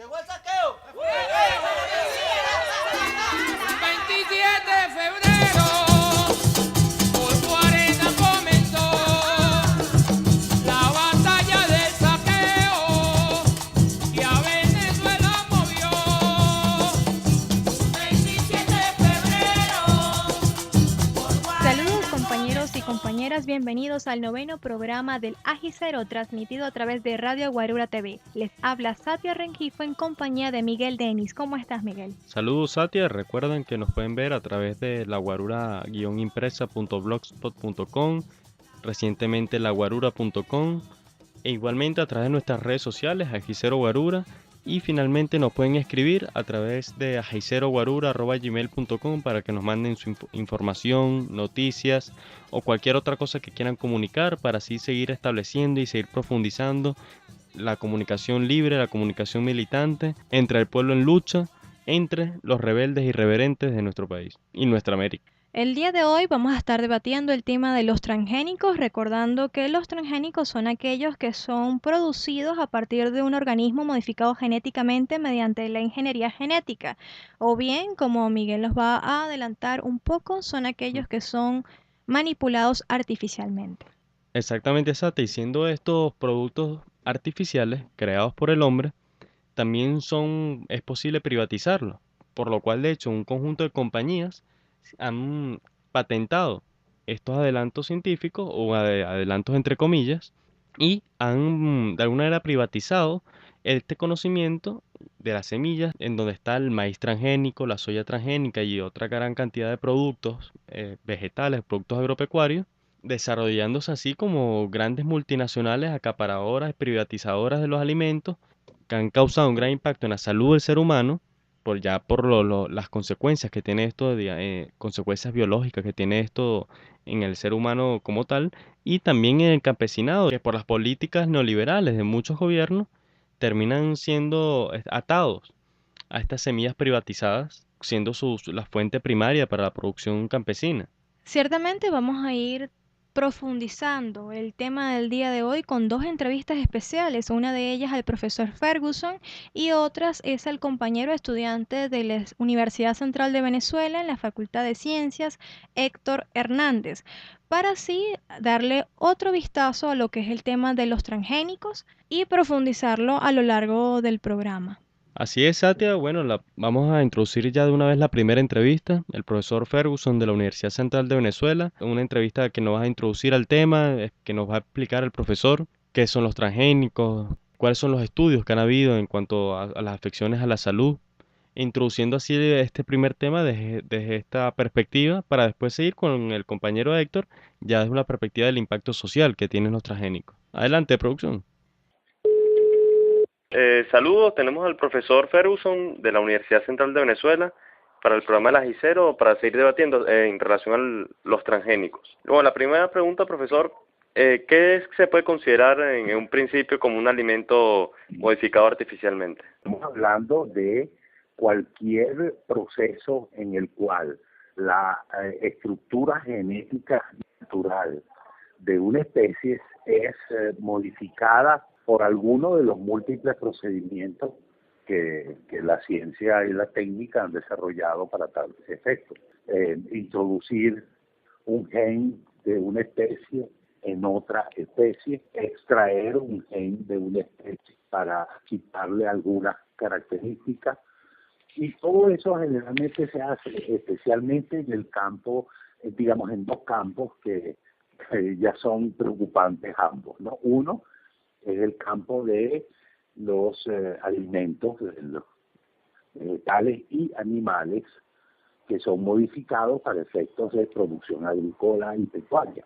Llegó el saqueo. 27 de febrero, por Guarena comenzó la batalla del saqueo y a Venezuela movió. 27 de febrero, por Guarena. Saludos compañeros y compañeras, bienvenidos al noveno programa del Agicero transmitido a través de Radio Guarura TV. Les habla Satia Rengifo en compañía de Miguel Denis. ¿Cómo estás, Miguel? Saludos Satia, recuerden que nos pueden ver a través de laguarura-impresa.blogspot.com, recientemente laguarura.com e igualmente a través de nuestras redes sociales Agicero Guarura, y finalmente nos pueden escribir a través de agiceroguarura@gmail.com para que nos manden su información, noticias o cualquier otra cosa que quieran comunicar, para así seguir estableciendo y seguir profundizando la comunicación libre, la comunicación militante entre el pueblo en lucha, entre los rebeldes irreverentes de nuestro país y nuestra América. El día de hoy vamos a estar debatiendo el tema de los transgénicos, recordando que los transgénicos son aquellos que son producidos a partir de un organismo modificado genéticamente mediante la ingeniería genética, o bien, como Miguel nos va a adelantar un poco, son aquellos que son manipulados artificialmente. Exactamente, Sate, y siendo estos productos artificiales creados por el hombre, también es posible privatizarlos, por lo cual de hecho un conjunto de compañías han patentado estos adelantos científicos o adelantos entre comillas, y han de alguna manera privatizado este conocimiento de las semillas, en donde está el maíz transgénico, la soya transgénica y otra gran cantidad de productos vegetales, productos agropecuarios, desarrollándose así como grandes multinacionales acaparadoras y privatizadoras de los alimentos, que han causado un gran impacto en la salud del ser humano, por las consecuencias que tiene esto, consecuencias biológicas que tiene esto en el ser humano como tal, y también en el campesinado, que por las políticas neoliberales de muchos gobiernos terminan siendo atados a estas semillas privatizadas, siendo la fuente primaria para la producción campesina. Ciertamente vamos a ir profundizando el tema del día de hoy con dos entrevistas especiales, una de ellas al profesor Ferguson y otras es al compañero estudiante de la Universidad Central de Venezuela en la Facultad de Ciencias, Héctor Hernández, para así darle otro vistazo a lo que es el tema de los transgénicos y profundizarlo a lo largo del programa. Así es, Satia. Bueno, vamos a introducir ya de una vez la primera entrevista. El profesor Ferguson de la Universidad Central de Venezuela, una entrevista que nos va a introducir al tema, que nos va a explicar el profesor qué son los transgénicos, cuáles son los estudios que han habido en cuanto a las afecciones a la salud, introduciendo así este primer tema desde esta perspectiva, para después seguir con el compañero Héctor, ya desde una perspectiva del impacto social que tienen los transgénicos. Adelante, producción. Saludos, tenemos al profesor Ferguson de la Universidad Central de Venezuela para el programa del Agicero para seguir debatiendo en relación a los transgénicos. Bueno, la primera pregunta, profesor, ¿qué se puede considerar en un principio como un alimento modificado artificialmente? Estamos hablando de cualquier proceso en el cual la estructura genética natural de una especie es modificada por alguno de los múltiples procedimientos que la ciencia y la técnica han desarrollado para tal efecto. Introducir un gen de una especie en otra especie, extraer un gen de una especie para quitarle algunas características, y todo eso generalmente se hace especialmente en el campo, digamos en dos campos que ya son preocupantes ambos, ¿no? Uno es el campo de los alimentos, de los vegetales y animales que son modificados para efectos de producción agrícola y pecuaria.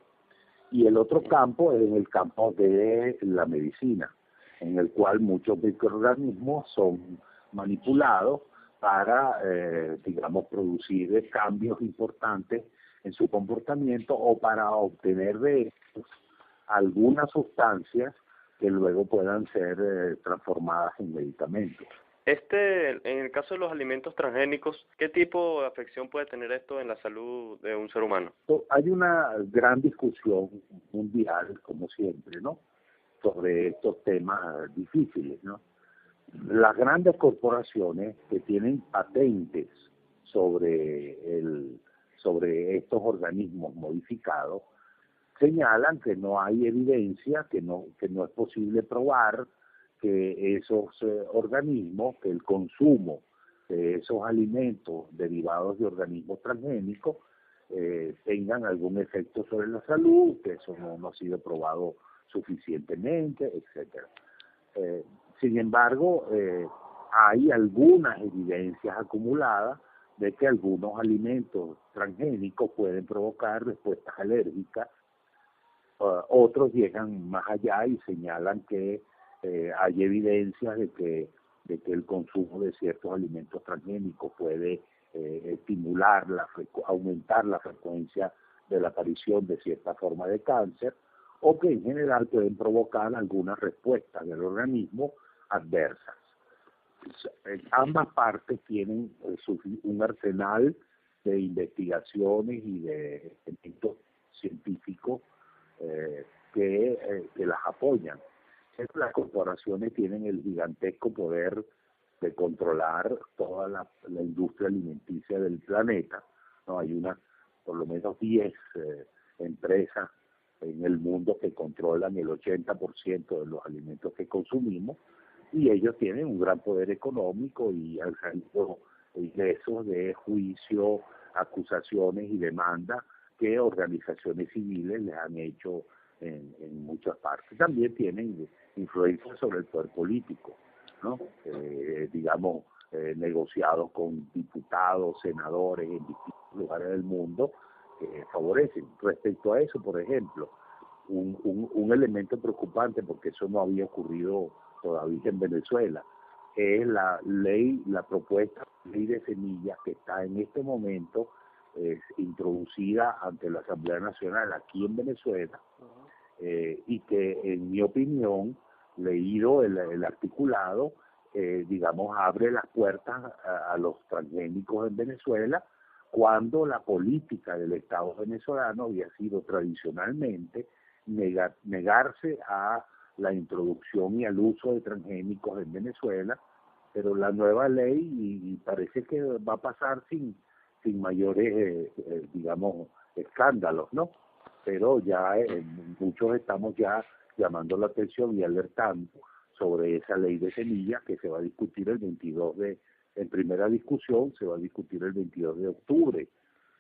Y el otro campo es el campo de la medicina, en el cual muchos microorganismos son manipulados para, digamos, producir cambios importantes en su comportamiento o para obtener de estos algunas sustancias que luego puedan ser transformadas en medicamentos. En el caso de los alimentos transgénicos, ¿qué tipo de afección puede tener esto en la salud de un ser humano? Hay una gran discusión mundial, como siempre, ¿no?, sobre estos temas difíciles, ¿no? las grandes corporaciones que tienen patentes sobre estos organismos modificados señalan que no hay evidencia, que no es posible probar que esos organismos, que el consumo de esos alimentos derivados de organismos transgénicos tengan algún efecto sobre la salud, que eso no ha sido probado suficientemente, etcétera. Sin embargo, hay algunas evidencias acumuladas de que algunos alimentos transgénicos pueden provocar respuestas alérgicas. Otros llegan más allá y señalan que hay evidencias de que el consumo de ciertos alimentos transgénicos puede estimular, aumentar la frecuencia de la aparición de cierta forma de cáncer, o que en general pueden provocar algunas respuestas del organismo adversas. Ambas partes tienen un arsenal de investigaciones y de experimentos científicos que las apoyan. Las corporaciones tienen el gigantesco poder de controlar toda la industria alimenticia del planeta, ¿no? Hay por lo menos 10 empresas en el mundo que controlan el 80% de los alimentos que consumimos, y ellos tienen un gran poder económico y han salido ingresos de juicio, acusaciones y demandas que organizaciones civiles les han hecho en muchas partes. También tienen influencia sobre el poder político, ¿no? Negociados con diputados, senadores en distintos lugares del mundo que favorecen. Respecto a eso, por ejemplo, un elemento preocupante, porque eso no había ocurrido todavía en Venezuela, es la propuesta de ley de semillas que está en este momento introducida ante la Asamblea Nacional aquí en Venezuela, y que, en mi opinión, leído el articulado, abre las puertas a los transgénicos en Venezuela, cuando la política del Estado venezolano había sido tradicionalmente negarse a la introducción y al uso de transgénicos en Venezuela, pero la nueva ley y parece que va a pasar sin mayores, escándalos, ¿no? Pero ya muchos estamos ya llamando la atención y alertando sobre esa ley de semillas que se va a discutir en primera discusión, se va a discutir el 22 de octubre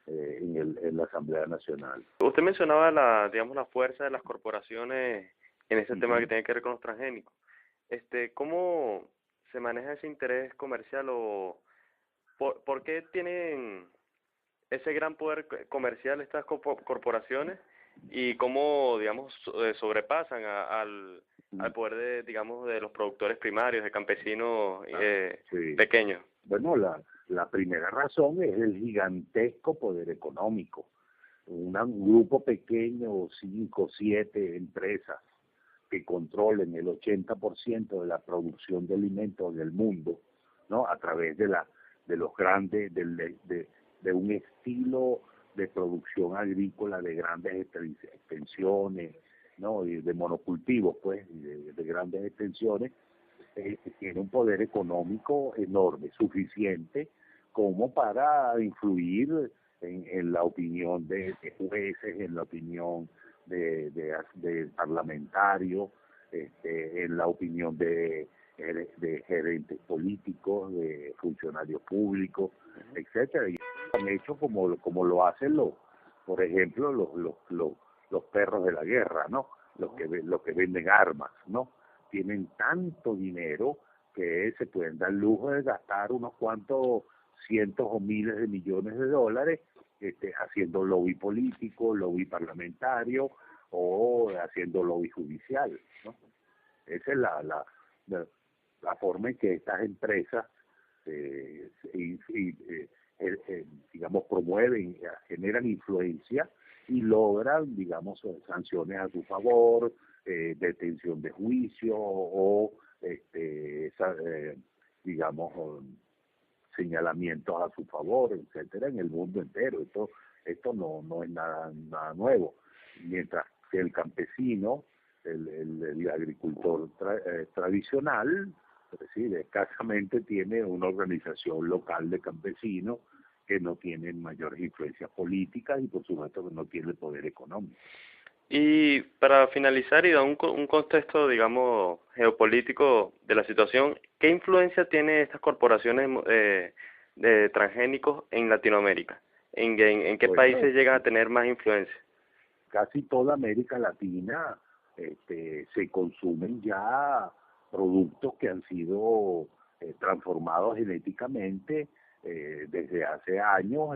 en la Asamblea Nacional. Usted mencionaba la fuerza de las corporaciones en ese tema que tiene que ver con los transgénicos. ¿Cómo se maneja ese interés comercial o por qué tienen ese gran poder comercial estas corporaciones y cómo, sobrepasan al poder de los productores primarios, de campesinos Sí. pequeños? Bueno, la primera razón es el gigantesco poder económico. Un grupo pequeño, 5 o 7 empresas que controlen el 80% de la producción de alimentos del mundo, ¿no? A través de los grandes, de un estilo de producción agrícola de grandes extensiones, ¿no? Y de monocultivos, pues, de grandes extensiones, tiene un poder económico enorme, suficiente como para influir en la opinión de jueces, en la opinión de parlamentarios, en la opinión de gerentes políticos, de funcionarios públicos, etcétera. Y han hecho como lo hacen por ejemplo, los perros de la guerra, ¿no? Los que venden armas, ¿no? Tienen tanto dinero que se pueden dar el lujo de gastar unos cuantos cientos o miles de millones de dólares haciendo lobby político, lobby parlamentario o haciendo lobby judicial, ¿no? Esa es la forma en que estas empresas promueven, generan influencia y logran, sanciones a su favor, detención de juicio o señalamientos a su favor, etcétera, en el mundo entero. Esto no es nada nuevo. Mientras que el campesino, el agricultor tradicional, Es decir, escasamente tiene una organización local de campesinos que no tienen mayores influencias políticas y por supuesto que no tiene el poder económico. Y para finalizar y dar un contexto, digamos, geopolítico de la situación, ¿qué influencia tienen estas corporaciones de transgénicos en Latinoamérica? ¿En qué Bueno, países llegan a tener más influencia? casi toda América Latina se consumen ya productos que han sido transformados genéticamente desde hace años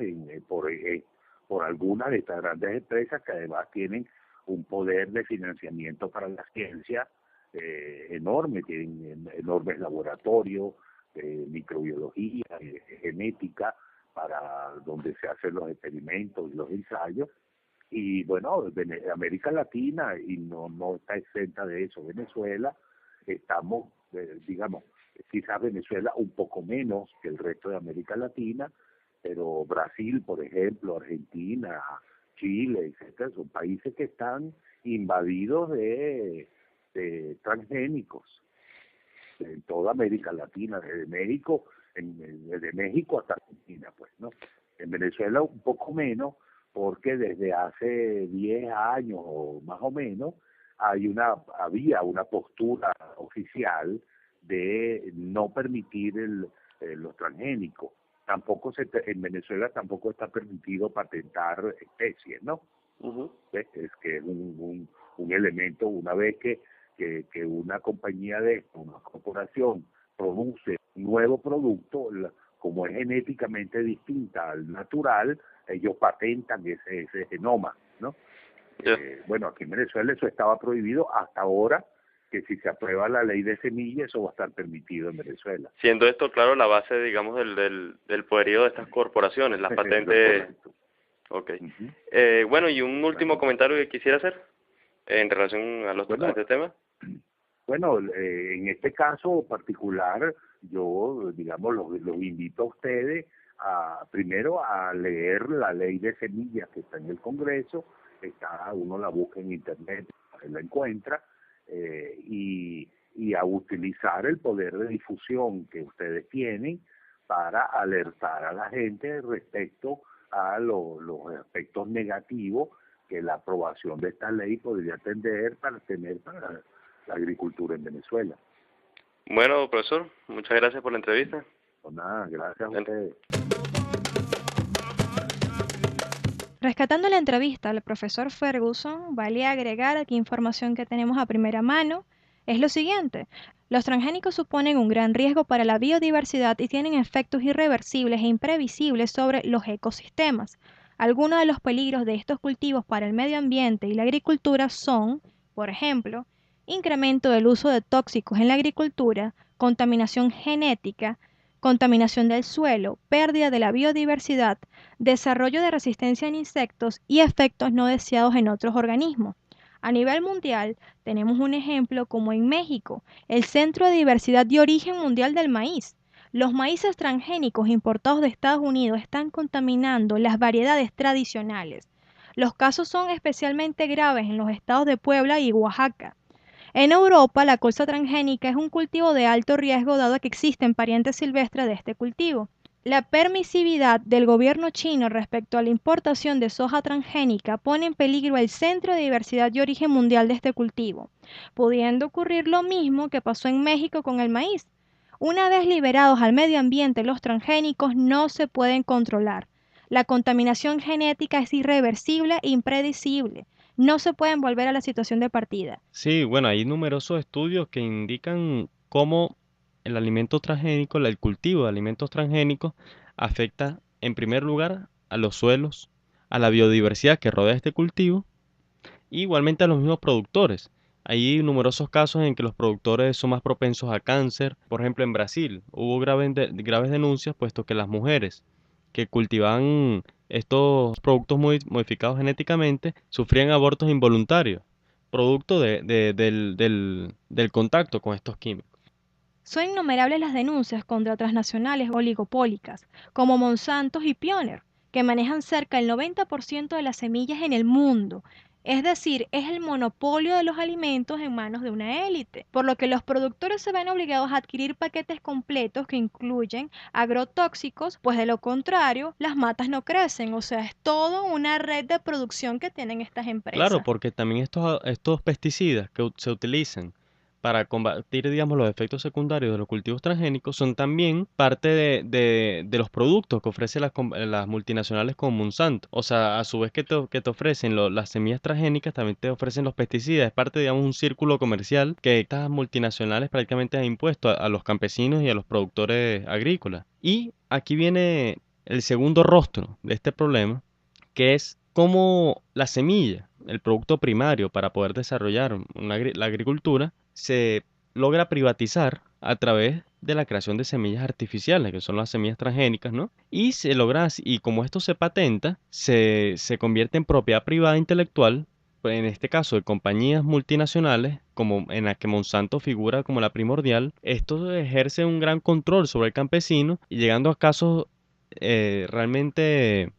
por algunas de estas grandes empresas que además tienen un poder de financiamiento para la ciencia enorme, tienen enormes laboratorios de microbiología, de genética, para donde se hacen los experimentos y los ensayos. Y bueno, América Latina, y no está exenta de eso, Venezuela, estamos, digamos, quizás Venezuela un poco menos que el resto de América Latina, pero Brasil, por ejemplo, Argentina, Chile, etcétera, son países que están invadidos de transgénicos en toda América Latina, desde México, desde México hasta Argentina, pues, ¿no? En Venezuela un poco menos, porque desde hace 10 años o más o menos había una postura oficial de no permitir los transgénicos. En Venezuela tampoco está permitido patentar especies, ¿no? ¿Ves? Es que es un elemento, una vez que una compañía una corporación produce un nuevo producto, como es genéticamente distinta al natural, ellos patentan ese genoma, ¿no? Ya. Bueno, aquí en Venezuela eso estaba prohibido hasta ahora, que si se aprueba la ley de semillas, eso va a estar permitido en Venezuela. Siendo esto, claro, la base, digamos, del poderío de estas corporaciones, las patentes. Correcto. Ok. Uh-huh. Bueno, y un último comentario que quisiera hacer en relación a a este tema. Bueno, en este caso particular, yo, digamos, los invito a ustedes primero a leer la ley de semillas que está en el Congreso, uno la busca en Internet, la encuentra, y a utilizar el poder de difusión que ustedes tienen para alertar a la gente respecto a los aspectos negativos que la aprobación de esta ley podría tender para la agricultura en Venezuela. Bueno, profesor, muchas gracias por la entrevista. Pues nada, gracias a ustedes. Rescatando la entrevista al profesor Ferguson, vale agregar que información que tenemos a primera mano es lo siguiente. Los transgénicos suponen un gran riesgo para la biodiversidad y tienen efectos irreversibles e imprevisibles sobre los ecosistemas. Algunos de los peligros de estos cultivos para el medio ambiente y la agricultura son, por ejemplo, incremento del uso de tóxicos en la agricultura, contaminación genética, contaminación del suelo, pérdida de la biodiversidad, desarrollo de resistencia en insectos y efectos no deseados en otros organismos. A nivel mundial, tenemos un ejemplo como en México, el Centro de Diversidad y Origen Mundial del Maíz. Los maíces transgénicos importados de Estados Unidos están contaminando las variedades tradicionales. Los casos son especialmente graves en los estados de Puebla y Oaxaca. En Europa, la colza transgénica es un cultivo de alto riesgo dado que existen parientes silvestres de este cultivo. La permisividad del gobierno chino respecto a la importación de soja transgénica pone en peligro el Centro de Diversidad y Origen Mundial de este cultivo, pudiendo ocurrir lo mismo que pasó en México con el maíz. Una vez liberados al medio ambiente, los transgénicos no se pueden controlar. La contaminación genética es irreversible e impredecible. No se pueden volver a la situación de partida. Sí, bueno, hay numerosos estudios que indican cómo el alimento transgénico, el cultivo de alimentos transgénicos, afecta en primer lugar a los suelos, a la biodiversidad que rodea este cultivo, y igualmente a los mismos productores. Hay numerosos casos en que los productores son más propensos a cáncer. Por ejemplo, en Brasil hubo graves denuncias, puesto que las mujeres que cultivaban estos productos modificados genéticamente sufrían abortos involuntarios, producto del contacto con estos químicos. Son innumerables las denuncias contra transnacionales oligopólicas, como Monsanto y Pioneer, que manejan cerca del 90% de las semillas en el mundo. Es decir, es el monopolio de los alimentos en manos de una élite, por lo que los productores se ven obligados a adquirir paquetes completos que incluyen agrotóxicos, pues de lo contrario, las matas no crecen, o sea, es todo una red de producción que tienen estas Claro, empresas. porque también estos pesticidas que se utilizan para combatir, digamos, los efectos secundarios de los cultivos transgénicos son también parte de los productos que ofrecen las multinacionales como Monsanto. O sea, a su vez que te ofrecen las semillas transgénicas, también te ofrecen los pesticidas. Es parte, digamos, un círculo comercial que estas multinacionales prácticamente han impuesto a los campesinos y a los productores agrícolas. Y aquí viene el segundo rostro de este problema, que es cómo la semilla, el producto primario para poder desarrollar la agricultura, se logra privatizar a través de la creación de semillas artificiales, que son las semillas transgénicas, ¿no? Y se logra, y como esto se patenta, se convierte en propiedad privada intelectual, pues, en este caso de compañías multinacionales, como en la que Monsanto figura como la primordial. Esto ejerce un gran control sobre el campesino y llegando a casos realmente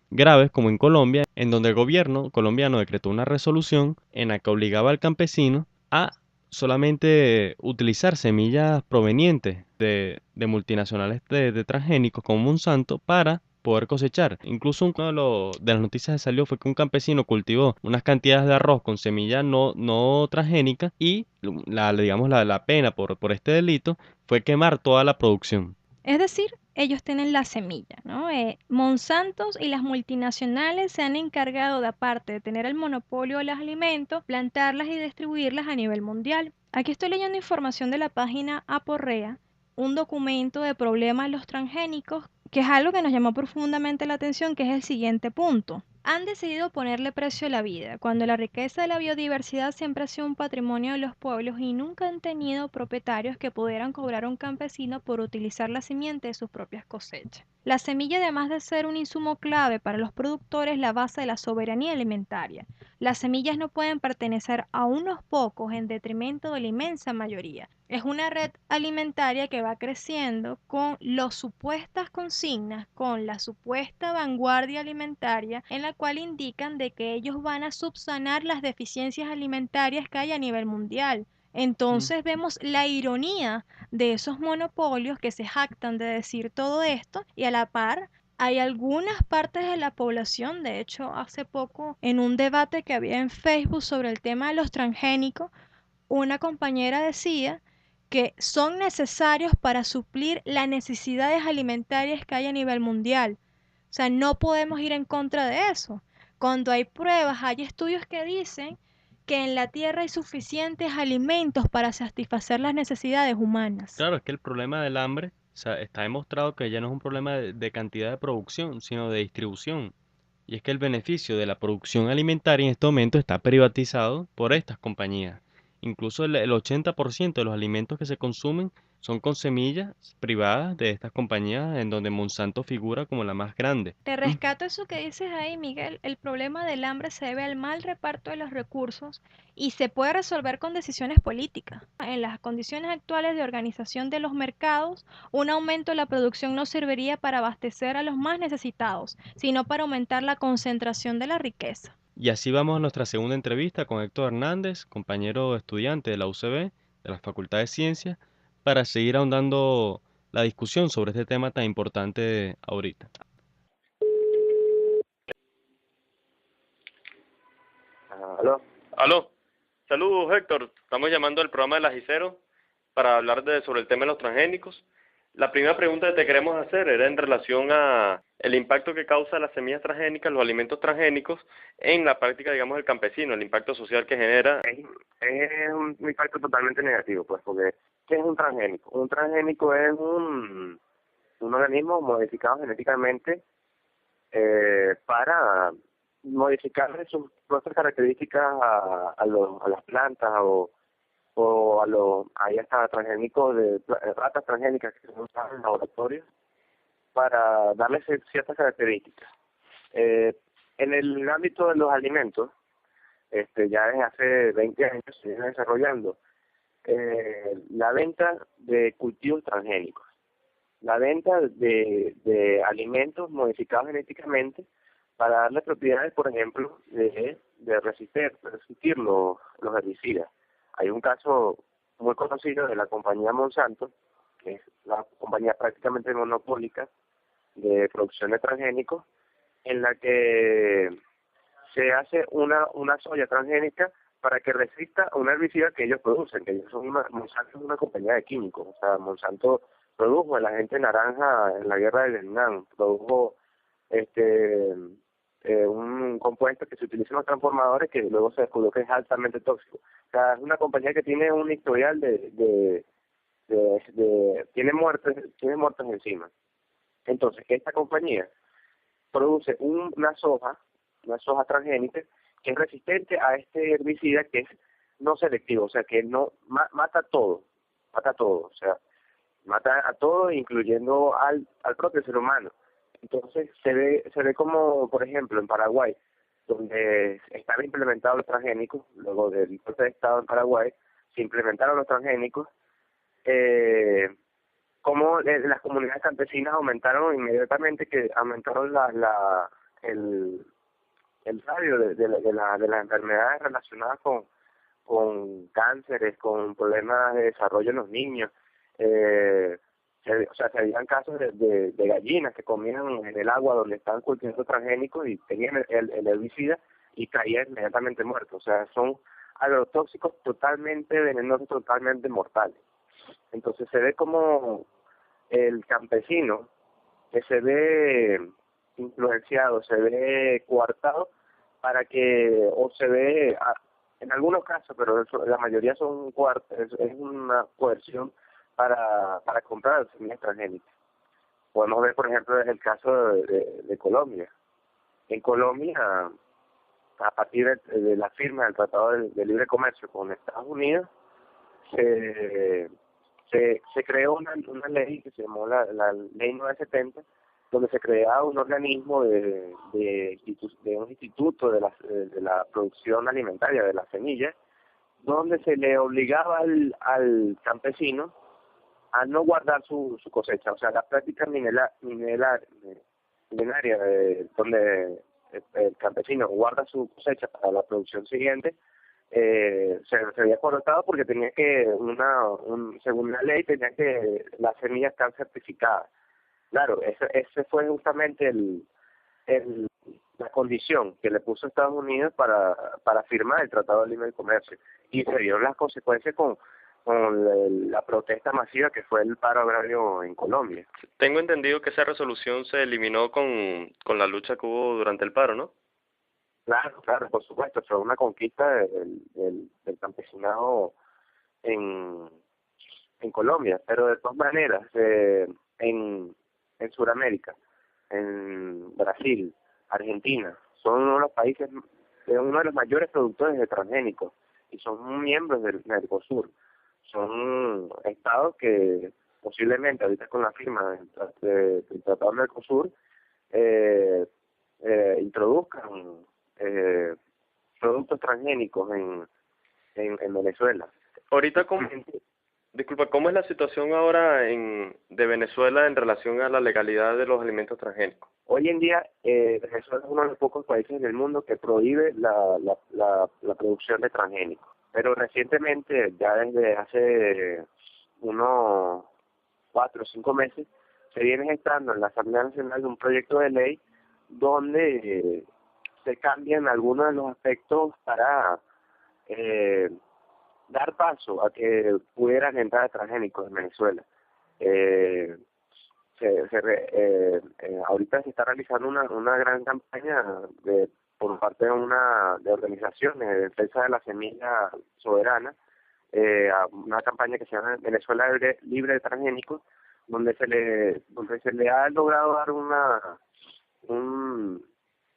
graves como en Colombia, en donde el gobierno colombiano decretó una resolución en la que obligaba al campesino a solamente utilizar semillas provenientes de multinacionales de transgénicos como Monsanto para poder cosechar. Incluso una de las noticias que salió fue que un campesino cultivó unas cantidades de arroz con semilla no transgénica y digamos, la pena por este delito fue quemar toda la producción. Es decir, ellos tienen la semilla, ¿no? Monsantos y las multinacionales se han encargado de, aparte de tener el monopolio de los alimentos, plantarlas y distribuirlas a nivel mundial. Aquí estoy leyendo información de la página Aporrea, un documento de problemas de los transgénicos, que es algo que nos llamó profundamente la atención, que es el siguiente punto. Han decidido ponerle precio a la vida, cuando la riqueza de la biodiversidad siempre ha sido un patrimonio de los pueblos y nunca han tenido propietarios que pudieran cobrar a un campesino por utilizar la simiente de sus propias cosechas. La semilla, además de ser un insumo clave para los productores, es la base de la soberanía alimentaria. Las semillas no pueden pertenecer a unos pocos en detrimento de la inmensa mayoría. Es una red alimentaria que va creciendo con las supuestas consignas, con la supuesta vanguardia alimentaria, en la cual indican de que ellos van a subsanar las deficiencias alimentarias que hay a nivel mundial. Mm. Entonces vemos la ironía de esos monopolios que se jactan de decir todo esto y a la par hay algunas partes de la población, de hecho hace poco en un debate que había en Facebook sobre el tema de los transgénicos, una compañera decía que son necesarios para suplir las necesidades alimentarias que hay a nivel mundial. O sea, no podemos ir en contra de eso. Cuando hay pruebas, hay estudios que dicen que en la Tierra hay suficientes alimentos para satisfacer las necesidades humanas. Claro, es que el problema del hambre, o sea, está demostrado que ya no es un problema de cantidad de producción, sino de distribución. Y es que el beneficio de la producción alimentaria en este momento está privatizado por estas compañías. Incluso el 80% de los alimentos que se consumen son con semillas privadas de estas compañías, en donde Monsanto figura como la más grande. Te rescato eso que dices ahí, Miguel. El problema del hambre se debe al mal reparto de los recursos y se puede resolver con decisiones políticas. En las condiciones actuales de organización de los mercados, un aumento de la producción no serviría para abastecer a los más necesitados, sino para aumentar la concentración de la riqueza. Y así vamos a nuestra segunda entrevista con Héctor Hernández, compañero estudiante de la UCB, de la Facultad de Ciencias, para seguir ahondando la discusión sobre este tema tan importante ahorita. ¿Aló? Aló, saludos Héctor, estamos llamando al programa de la Gicero para hablar sobre el tema de los transgénicos. La primera pregunta que te queremos hacer era en relación a el impacto que causa las semillas transgénicas, los alimentos transgénicos, en la práctica, digamos, del campesino, el impacto social que genera. Es un impacto totalmente negativo, pues, porque ¿qué es un transgénico? Un transgénico es un organismo modificado genéticamente para modificarle sus propias características a las plantas o ahí hasta transgénicos ratas transgénicas que se usan en laboratorios para darle ciertas características. En el ámbito de los alimentos, ya desde hace 20 años se viene desarrollando la venta de cultivos transgénicos, la venta de alimentos modificados genéticamente para darle propiedades, por ejemplo, de resistir los herbicidas. Hay un caso muy conocido de la compañía Monsanto, que es la compañía prácticamente monopólica de producción de transgénicos, en la que se hace una soya transgénica para que resista a un herbicida que ellos producen, que ellos son Monsanto es una compañía de químicos. O sea, Monsanto produjo el agente naranja en la guerra de Vietnam, produjo un compuesto que se utiliza en los transformadores que luego se descubrió que es altamente tóxico. O sea, es una compañía que tiene un historial tiene muertes encima. Entonces, esta compañía produce una soja transgénica que es resistente a este herbicida que es no selectivo, o sea, que no mata todo, o sea, mata a todo, incluyendo al propio ser humano. Entonces se ve como, por ejemplo, en Paraguay, donde están implementados los transgénicos, luego del golpe de Estado en Paraguay, se implementaron los transgénicos, como las comunidades campesinas aumentaron inmediatamente, que aumentaron el radio de las enfermedades relacionadas con cánceres, con problemas de desarrollo en los niños. Se habían casos de gallinas que comían en el agua donde estaban cultivando transgénicos y tenían el herbicida y caían inmediatamente muertos. O sea, son agrotóxicos totalmente venenosos, totalmente mortales. Entonces se ve como el campesino que se ve influenciado, se ve coartado para que, o se ve, en algunos casos, pero la mayoría son es una coerción para comprar semillas transgénicas. Podemos ver, por ejemplo, el caso de Colombia. En Colombia, a partir de la firma del Tratado de Libre Comercio con Estados Unidos, se creó una ley que se llamó la Ley 970, donde se creaba un organismo de un instituto de la producción alimentaria de las semillas, donde se le obligaba al campesino a no guardar su cosecha. O sea, la práctica milenaria donde el campesino guarda su cosecha para la producción siguiente, se había cortado porque tenía que, según la ley, las semillas estar certificadas. Claro, ese fue justamente la condición que le puso Estados Unidos para firmar el Tratado de Libre Comercio, y se dieron las consecuencias con la protesta masiva que fue el paro agrario en Colombia. Tengo entendido que esa resolución se eliminó con la lucha que hubo durante el paro, ¿no? Claro, por supuesto, fue una conquista del campesinado en Colombia, pero de todas maneras, en Sudamérica, en Brasil, Argentina, son uno de los países, uno de los mayores productores de transgénicos, y son miembros del Mercosur. Son estados que posiblemente ahorita con la firma del Tratado del Mercosur introduzcan productos transgénicos en Venezuela. Ahorita, ¿cómo es la situación ahora de Venezuela en relación a la legalidad de los alimentos transgénicos? Hoy en día, Venezuela es uno de los pocos países del mundo que prohíbe la producción de transgénicos. Pero recientemente, ya desde hace unos 4 o 5 meses, se viene gestando en la Asamblea Nacional un proyecto de ley donde se cambian algunos de los aspectos para dar paso a que pudieran entrar transgénicos en Venezuela. Ahorita se está realizando una gran campaña por parte de organizaciones de defensa de la semilla soberana, una campaña que se llama Venezuela Libre de Transgénicos, donde se le ha logrado dar un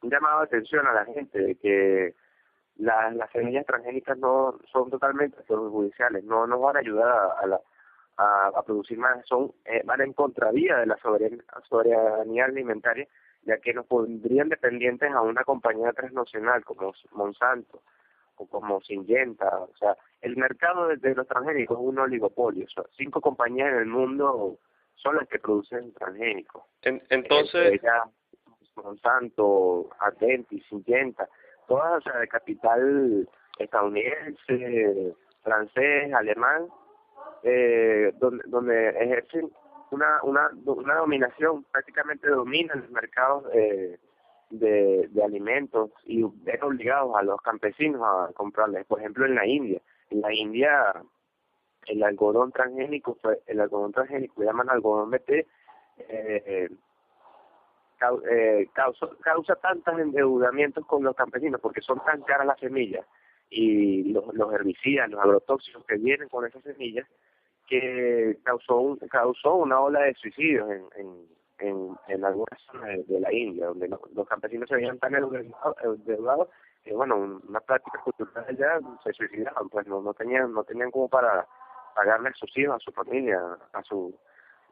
llamado de atención a la gente de que las semillas transgénicas no son totalmente perjudiciales, no nos van a ayudar a producir más, van en contravía de la soberanía alimentaria, ya que nos pondrían dependientes a una compañía transnacional como Monsanto o como Syngenta. O sea, el mercado de los transgénicos es un oligopolio. O sea, 5 compañías en el mundo son las que producen transgénicos. Entonces, Monsanto, Adentis, Syngenta, todas, o sea, de capital estadounidense, francés, alemán, donde ejercen una dominación, prácticamente dominan los mercados de alimentos y ven obligados a los campesinos a comprarles. Por ejemplo, en la India el algodón transgénico, llaman algodón BT, causa tantos endeudamientos con los campesinos porque son tan caras las semillas y los herbicidas, los agrotóxicos que vienen con esas semillas, que causó una ola de suicidios en algunas zonas de la India, donde los campesinos se veían tan endeudados que, bueno, una práctica cultural allá, se suicidaban, pues no tenían como para pagarle a sus hijos, a su familia,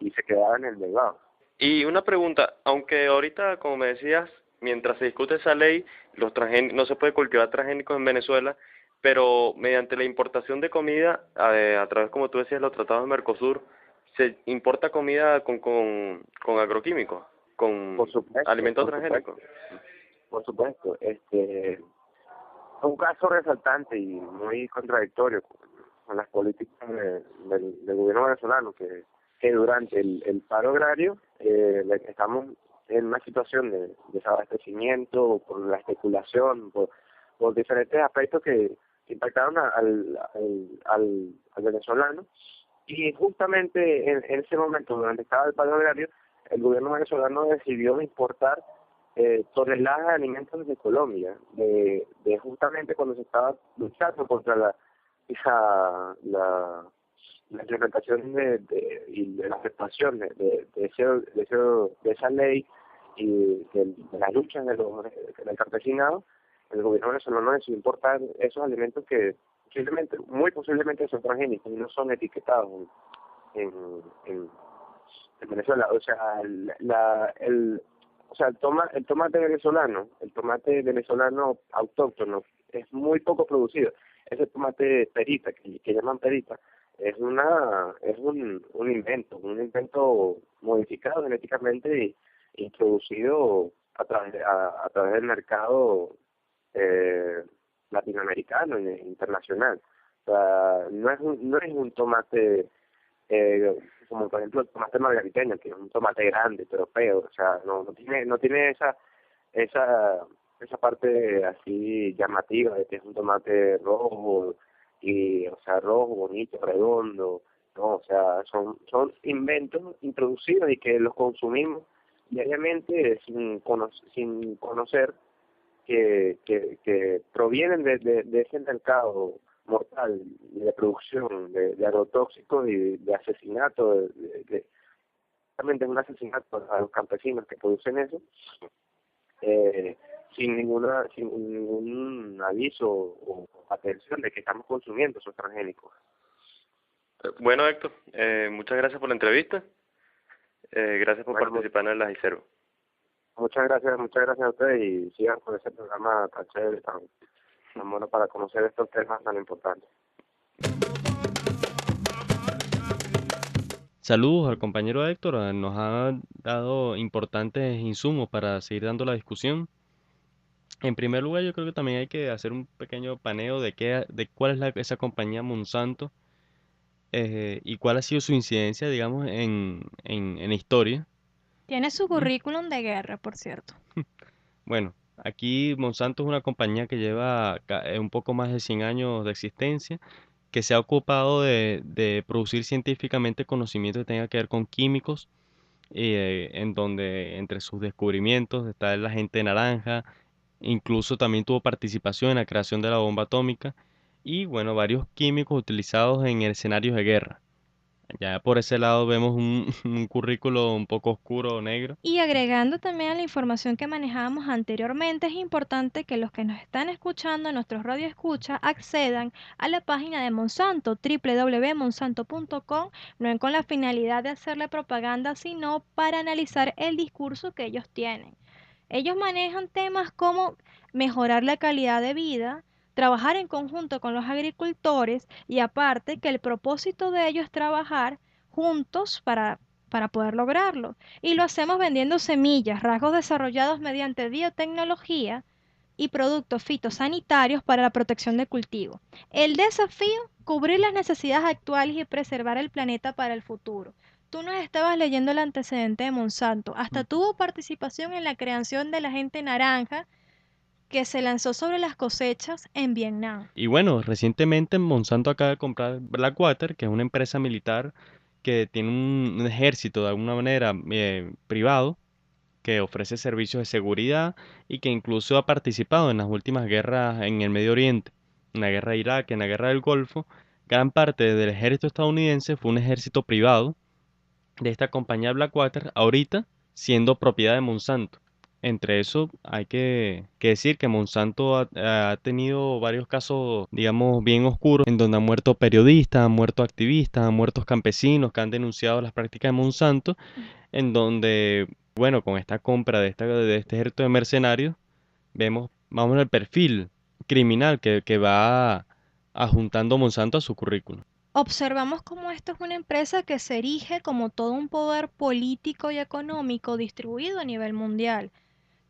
y se quedaban endeudados. Y una pregunta, aunque ahorita, como me decías, mientras se discute esa ley, no se puede cultivar transgénicos en Venezuela, pero mediante la importación de comida, a través, como tú decías, los tratados de Mercosur, se importa comida con agroquímicos, con Por supuesto, alimentos por transgénicos. Por supuesto, un caso resaltante y muy contradictorio con las políticas del gobierno venezolano, que durante el paro agrario estamos en una situación de desabastecimiento por la especulación, por diferentes aspectos que impactaron al venezolano, y justamente en ese momento, durante estaba el paro agrario, el gobierno venezolano decidió importar toneladas de alimentos desde Colombia, de justamente cuando se estaba luchando contra la implementación y de la aceptación de esa ley y de las luchas del campesinado. El gobierno venezolano decidió importar esos alimentos que muy posiblemente son transgénicos y no son etiquetados en Venezuela. O sea, el tomate venezolano autóctono es muy poco producido. Ese tomate perita, que llaman perita, es un invento modificado genéticamente y introducido a través del mercado latinoamericano e internacional. O sea, no es un tomate como por ejemplo el tomate margariteño, que es un tomate grande pero feo. O sea, no tiene esa parte así llamativa de que es un tomate rojo rojo, bonito, redondo. No, o sea, son inventos introducidos y que los consumimos diariamente sin conocer que provienen de ese mercado mortal de producción de agrotóxicos y de asesinato, realmente es un asesinato a los campesinos que producen eso, sin ningún aviso o atención de que estamos consumiendo esos transgénicos. Bueno, Héctor, muchas gracias por la entrevista. Gracias por participar en el Agicero. Muchas gracias a ustedes y sigan con ese programa tan chévere, tan bueno para conocer estos temas tan importantes. Saludos al compañero Héctor, nos ha dado importantes insumos para seguir dando la discusión. En primer lugar, yo creo que también hay que hacer un pequeño paneo de cuál es esa compañía Monsanto, y cuál ha sido su incidencia, digamos, en la historia. Tiene su currículum de guerra, por cierto. Bueno, aquí Monsanto es una compañía que lleva un poco más de 100 años de existencia, que se ha ocupado de producir científicamente conocimiento que tenga que ver con químicos, en donde entre sus descubrimientos está el agente naranja, incluso también tuvo participación en la creación de la bomba atómica y, bueno, varios químicos utilizados en escenarios de guerra. Ya por ese lado vemos un currículo un poco oscuro, negro. Y agregando también a la información que manejábamos anteriormente, es importante que los que nos están escuchando, nuestros radioescucha, accedan a la página de Monsanto, www.monsanto.com, no con la finalidad de hacerle propaganda, sino para analizar el discurso que ellos tienen. Ellos manejan temas como mejorar la calidad de vida, trabajar en conjunto con los agricultores y aparte que el propósito de ellos es trabajar juntos para para poder lograrlo. Y lo hacemos vendiendo semillas, rasgos desarrollados mediante biotecnología y productos fitosanitarios para la protección de cultivo. El desafío, cubrir las necesidades actuales y preservar el planeta para el futuro. Tú nos estabas leyendo el antecedente de Monsanto. Hasta tuvo participación en la creación del agente naranja que se lanzó sobre las cosechas en Vietnam. Y bueno, recientemente Monsanto acaba de comprar Blackwater, que es una empresa militar que tiene un ejército de alguna manera privado, que ofrece servicios de seguridad y que incluso ha participado en las últimas guerras en el Medio Oriente, en la guerra de Irak, en la guerra del Golfo. Gran parte del ejército estadounidense fue un ejército privado de esta compañía Blackwater, ahorita siendo propiedad de Monsanto. Entre eso hay que decir que Monsanto ha tenido varios casos, digamos, bien oscuros, en donde han muerto periodistas, han muerto activistas, han muerto campesinos que han denunciado las prácticas de Monsanto, en donde, bueno, con esta compra de este ejército de mercenarios, vemos, vamos el perfil criminal que va adjuntando Monsanto a su currículum. Observamos cómo esto es una empresa que se erige como todo un poder político y económico distribuido a nivel mundial.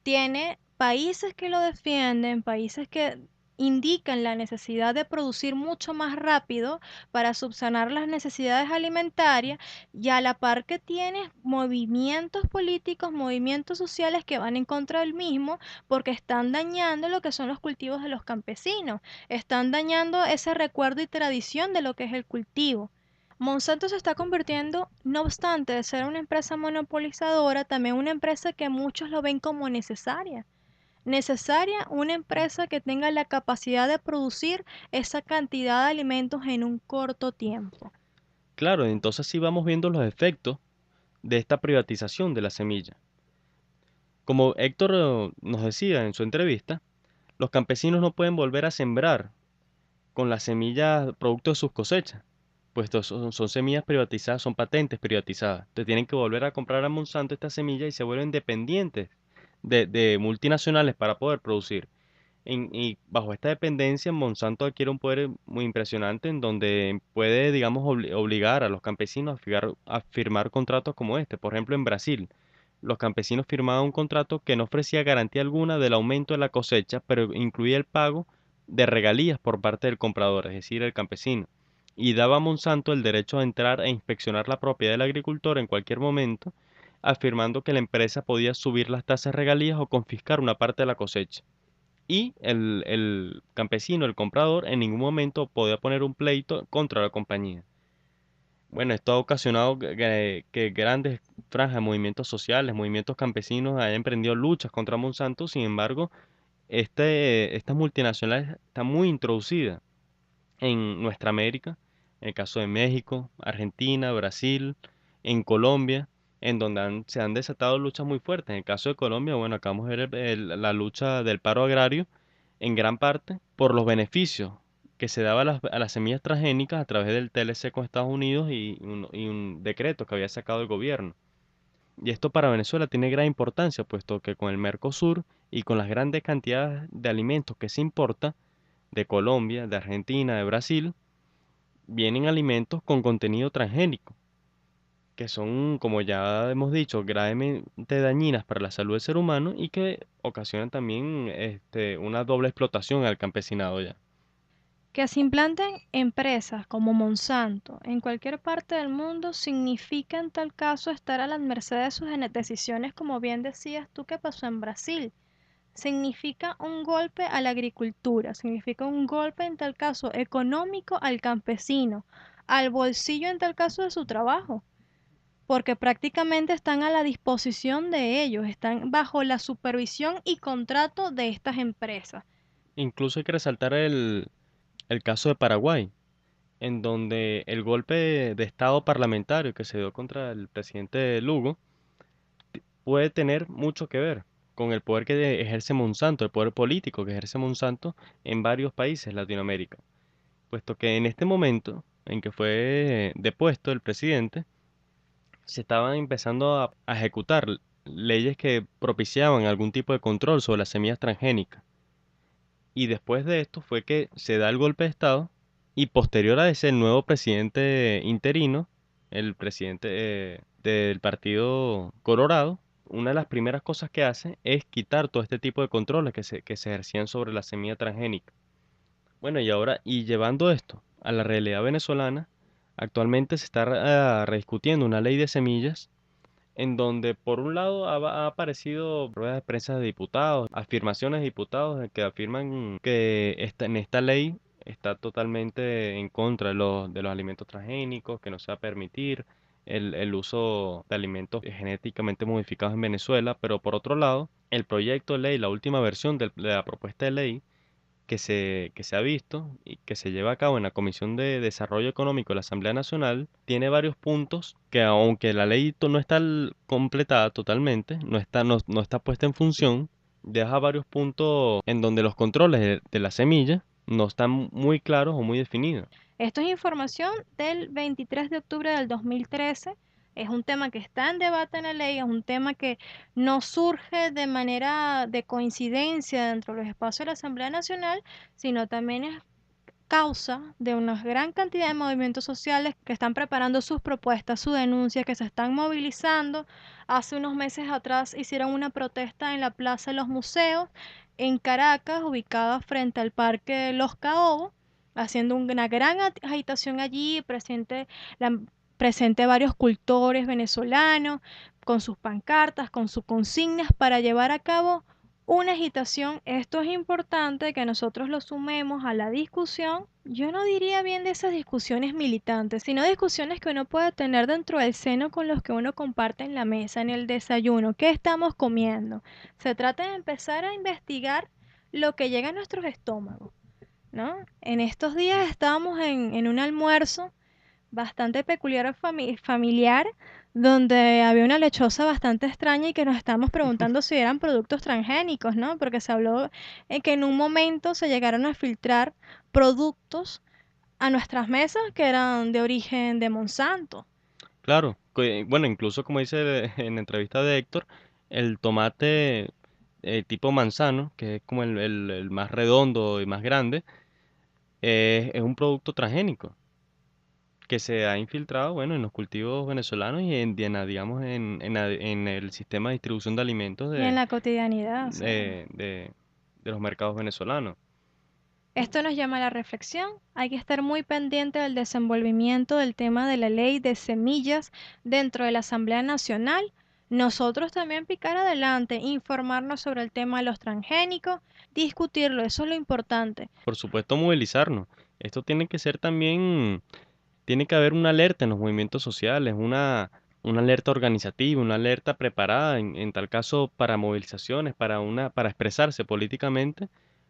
Tiene países que lo defienden, países que indican la necesidad de producir mucho más rápido para subsanar las necesidades alimentarias y a la par que tiene movimientos políticos, movimientos sociales que van en contra del mismo porque están dañando lo que son los cultivos de los campesinos, están dañando ese recuerdo y tradición de lo que es el cultivo. Monsanto se está convirtiendo, no obstante de ser una empresa monopolizadora, también una empresa que muchos lo ven como necesaria. Necesaria una empresa que tenga la capacidad de producir esa cantidad de alimentos en un corto tiempo. Claro, entonces sí vamos viendo los efectos de esta privatización de la semilla. Como Héctor nos decía en su entrevista, los campesinos no pueden volver a sembrar con las semillas producto de sus cosechas, pues son semillas privatizadas, son patentes privatizadas. Entonces tienen que volver a comprar a Monsanto esta semilla y se vuelven dependientes de multinacionales para poder producir. Y bajo esta dependencia, Monsanto adquiere un poder muy impresionante en donde puede, digamos, obligar a los campesinos a firmar contratos como este. Por ejemplo, en Brasil, los campesinos firmaban un contrato que no ofrecía garantía alguna del aumento de la cosecha, pero incluía el pago de regalías por parte del comprador, es decir, el campesino, y daba a Monsanto el derecho a entrar e inspeccionar la propiedad del agricultor en cualquier momento, afirmando que la empresa podía subir las tasas de regalías o confiscar una parte de la cosecha. Y el campesino, el comprador, en ningún momento podía poner un pleito contra la compañía. Bueno, esto ha ocasionado que grandes franjas de movimientos sociales, movimientos campesinos hayan emprendido luchas contra Monsanto. Sin embargo, estas multinacionales están muy introducidas en nuestra América, en el caso de México, Argentina, Brasil, en Colombia, en donde se han desatado luchas muy fuertes. En el caso de Colombia, bueno, acabamos de ver la lucha del paro agrario en gran parte por los beneficios que se daba a las semillas transgénicas a través del TLC con Estados Unidos y un decreto que había sacado el gobierno. Y esto para Venezuela tiene gran importancia, puesto que con el Mercosur y con las grandes cantidades de alimentos que se importa de Colombia, de Argentina, de Brasil, vienen alimentos con contenido transgénico, que son, como ya hemos dicho, gravemente dañinas para la salud del ser humano y que ocasionan también una doble explotación al campesinado ya. Que se implanten empresas como Monsanto en cualquier parte del mundo significa en tal caso estar a la merced de sus decisiones, como bien decías tú que pasó en Brasil. Significa un golpe a la agricultura, significa un golpe en tal caso económico al campesino, al bolsillo en tal caso de su trabajo, porque prácticamente están a la disposición de ellos, están bajo la supervisión y contrato de estas empresas. Incluso hay que resaltar el caso de Paraguay, en donde el golpe de Estado parlamentario que se dio contra el presidente Lugo puede tener mucho que ver con el poder que ejerce Monsanto, el poder político que ejerce Monsanto en varios países de Latinoamérica, puesto que en este momento en que fue depuesto el presidente, se estaban empezando a ejecutar leyes que propiciaban algún tipo de control sobre las semillas transgénicas. Y después de esto fue que se da el golpe de Estado y posterior a ese el nuevo presidente interino, el presidente del Partido Colorado, una de las primeras cosas que hace es quitar todo este tipo de controles que se ejercían sobre la semilla transgénica. Bueno, y ahora, y llevando esto a la realidad venezolana, actualmente se está rediscutiendo una ley de semillas en donde por un lado ha aparecido ruedas de prensa de diputados, afirmaciones de diputados que afirman que en esta ley está totalmente en contra de los alimentos transgénicos, que no se va a permitir el uso de alimentos genéticamente modificados en Venezuela, pero por otro lado, el proyecto de ley, la última versión de la propuesta de ley, que se ha visto y que se lleva a cabo en la Comisión de Desarrollo Económico de la Asamblea Nacional, tiene varios puntos que aunque la ley no está completada totalmente, no está puesta en función, deja varios puntos en donde los controles de la semilla no están muy claros o muy definidos. Esto es información del 23 de octubre del 2013. Es un tema que está en debate en la ley, es un tema que no surge de manera de coincidencia dentro de los espacios de la Asamblea Nacional, sino también es causa de una gran cantidad de movimientos sociales que están preparando sus propuestas, sus denuncias, que se están movilizando. Hace unos meses atrás hicieron una protesta en la Plaza de los Museos en Caracas, ubicada frente al Parque Los Caobos, haciendo una gran agitación allí, presente varios cultores venezolanos con sus pancartas, con sus consignas para llevar a cabo una agitación. Esto es importante que nosotros lo sumemos a la discusión. Yo no diría bien de esas discusiones militantes, sino discusiones que uno puede tener dentro del seno con los que uno comparte en la mesa, en el desayuno. ¿Qué estamos comiendo? Se trata de empezar a investigar lo que llega a nuestros estómagos, ¿no? En estos días estábamos en un almuerzo bastante peculiar familiar, donde había una lechosa bastante extraña y que nos estábamos preguntando si eran productos transgénicos, ¿no? Porque se habló en que en un momento se llegaron a filtrar productos a nuestras mesas que eran de origen de Monsanto. Claro, bueno, incluso como dice en la entrevista de Héctor, el tomate tipo manzano, que es como el más redondo y más grande, es un producto transgénico que se ha infiltrado, bueno, en los cultivos venezolanos y digamos, en el sistema de distribución de alimentos Y en la cotidianidad, o sea, de los mercados venezolanos. esto nos llama a la reflexión. Hay que estar muy pendiente del desenvolvimiento del tema de la ley de semillas dentro de la Asamblea Nacional. Nosotros también picar adelante, informarnos sobre el tema de los transgénicos, discutirlo, eso es lo importante. Por supuesto, movilizarnos. Esto tiene que ser también, tiene que haber una alerta en los movimientos sociales, una alerta organizativa, una alerta preparada, en tal caso para movilizaciones, para expresarse políticamente,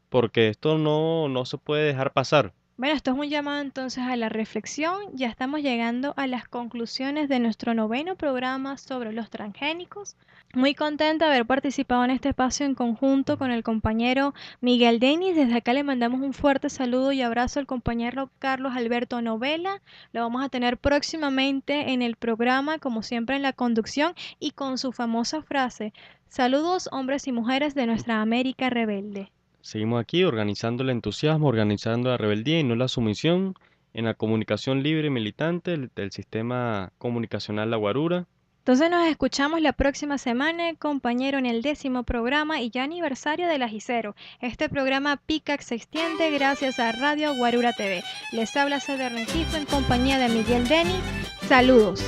porque esto no se puede dejar pasar. Bueno, esto es un llamado entonces a la reflexión. Ya estamos llegando a las conclusiones de nuestro 9º programa sobre los transgénicos. Muy contenta de haber participado en este espacio en conjunto con el compañero Miguel Denis. Desde acá le mandamos un fuerte saludo y abrazo al compañero Carlos Alberto Novela. Lo vamos a tener próximamente en el programa, como siempre en la conducción y con su famosa frase: saludos hombres y mujeres de nuestra América rebelde. Seguimos aquí organizando el entusiasmo, organizando la rebeldía y no la sumisión en la comunicación libre y militante del sistema comunicacional La Guarura. Entonces nos escuchamos la próxima semana, compañero, en el 10º programa y ya aniversario de la Gicero. Este programa PICAC se extiende gracias a Radio Guarura TV. Les habla César Rengifo en compañía de Miguel Denis. Saludos.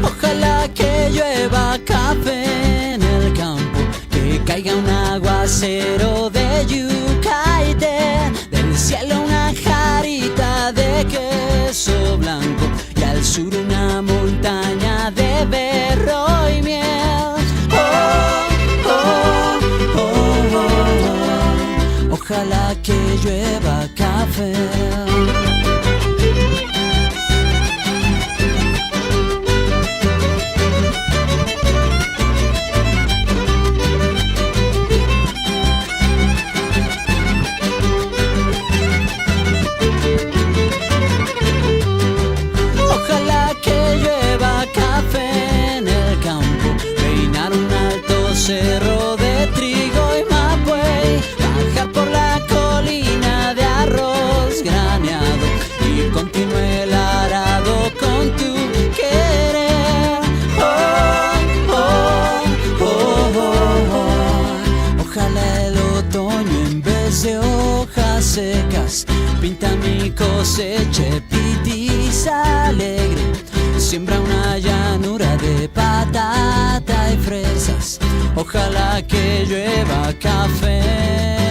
Ojalá que llueva café en el campo, que caiga un aguacero de yuca y té, del cielo una jarita de queso blanco y al sur una montaña de berro y miel. Oh, oh, oh, oh, oh. Ojalá que llueva café. Ojalá que llueva café en el campo, peinar una secas, pinta mi cosecha, pitiza alegre, siembra una llanura de patata y fresas, ojalá que llueva café.